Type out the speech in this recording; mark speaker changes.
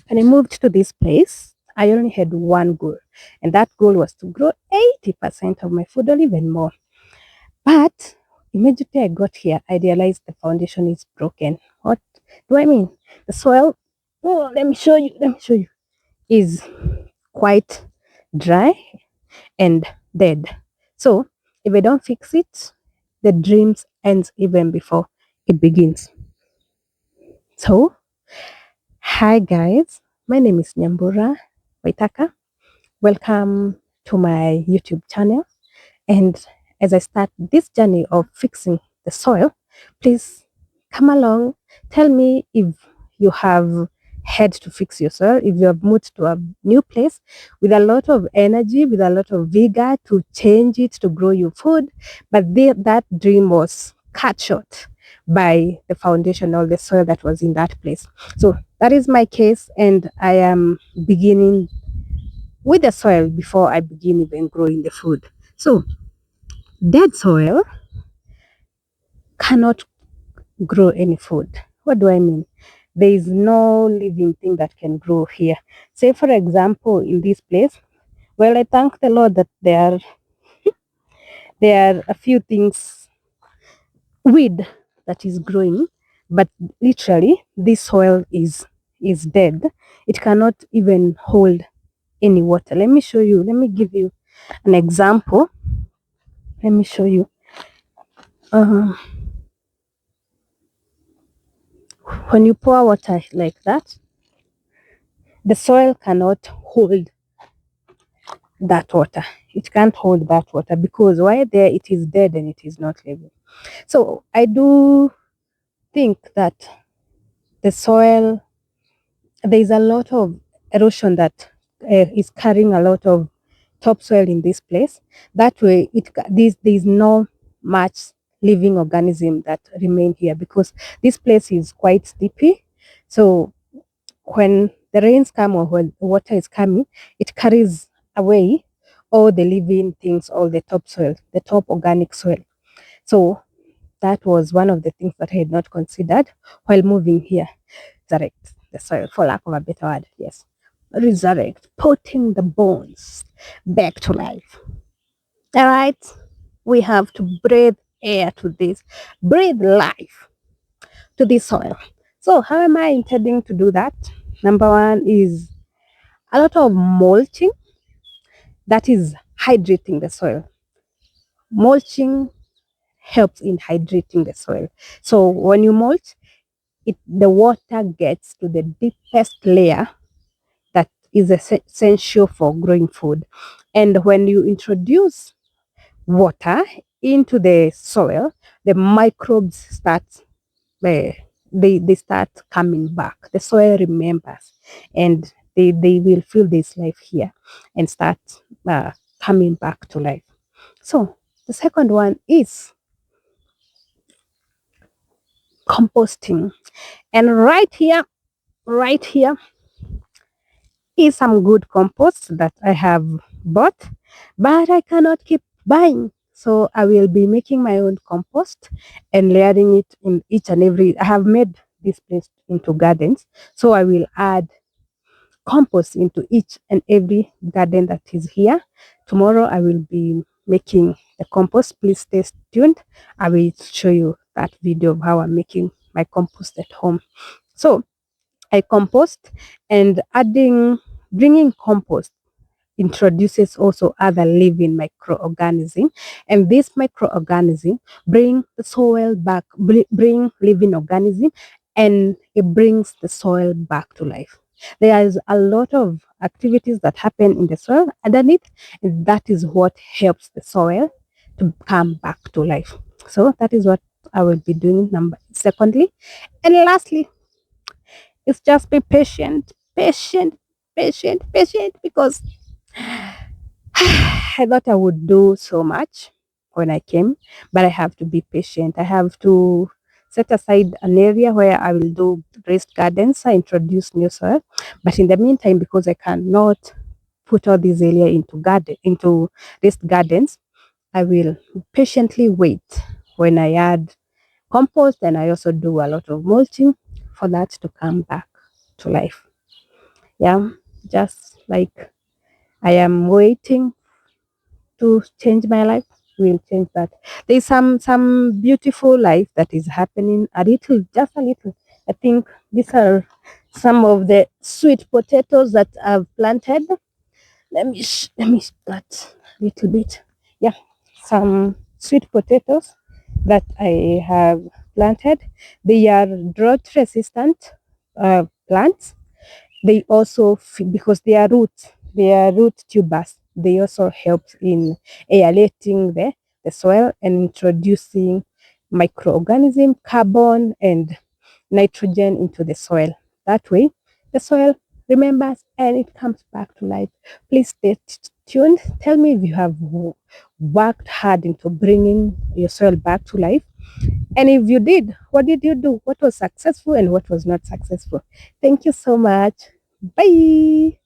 Speaker 1: When I moved to this place, I only had one goal, and that goal was to grow 80% of my food or even more. But immediately I got here, I realized the foundation is broken. What do I mean? The soil, oh, let me show you, is quite dry and dead. So if I don't fix it, the dreams ends even before it begins. So, hi guys, my name is Nyambura Waitaka. Welcome to my YouTube channel. And as I start this journey of fixing the soil, please come along. Tell me if you have had to fix your soil, if you have moved to a new place with a lot of energy, with a lot of vigor to change it, to grow your food, but that dream was cut short by the foundation or the soil that was in that place. So that is my case, and I am beginning with the soil before I begin even growing the food. So dead soil cannot grow any food. What do I mean? There is no living thing that can grow here. Say, for example, in this place, well, I thank the Lord that there are a few things, weed that is growing, but literally this soil is dead. It cannot even hold any water. Let me show you. Let me give you an example. Let me show you. Uh, when you pour water like that, the soil cannot hold that water. It can't hold that water because why there it is dead and it is not living. So I do think that the soil, there is a lot of erosion that is carrying a lot of topsoil in this place. That way, there is no much living organism that remain here because this place is quite steepy. So when the rains come or when the water is coming, it carries away all the living things, all the topsoil, the top organic soil. So that was one of the things that I had not considered while moving here. Resurrect the soil, for lack of a better word. Yes. Resurrect, putting the bones back to life. All right. We have to breathe air to this, breathe life to this soil. So, how am I intending to do that? Number one is a lot of mulching, that is hydrating the soil. Mulching helps in hydrating the soil. So when you mulch, the water gets to the deepest layer that is essential for growing food. And when you introduce water into the soil, the microbes start uh, they start coming back. The soil remembers, and they will feel this life here and start uh, coming back to life. So the second one is composting. And right here is some good compost that I have bought, but I cannot keep buying. So I will be making my own compost and layering it in each and every. I have made this place into gardens, so I will add compost into each and every garden that is here. Tomorrow I will be making the compost. Please stay tuned. I will show you that video of how I'm making my compost at home. So I compost, and bringing compost introduces also other living microorganism, and this microorganism bring the soil back, bring living organism, and it brings the soil back to life. There is a lot of activities that happen in the soil underneath, and that is what helps the soil to come back to life. So that is what I will be doing. Secondly, and lastly, it's just be patient, patient, because I thought I would do so much when I came, but I have to be patient. I have to set aside an area where I will do raised gardens. I introduce new soil, but in the meantime, because I cannot put all this area into raised gardens, I will patiently wait when I add compost, and I also do a lot of mulching for that to come back to life. Yeah, just like I am waiting to change my life, will change that. There's some beautiful life that is happening a little, just a little. I think these are some of the sweet potatoes that I've planted. Let me start a little bit. Yeah, some sweet potatoes that I have planted. They are drought resistant plants. They also because they are root tubers, they also help in aerating the soil and introducing microorganism, carbon and nitrogen into the soil. That way the soil remembers and it comes back to life. Please stay tuned. Tell me if you have worked hard into bringing your soil back to life, and if you did, what did you do? What was successful and what was not successful? Thank you so much. Bye.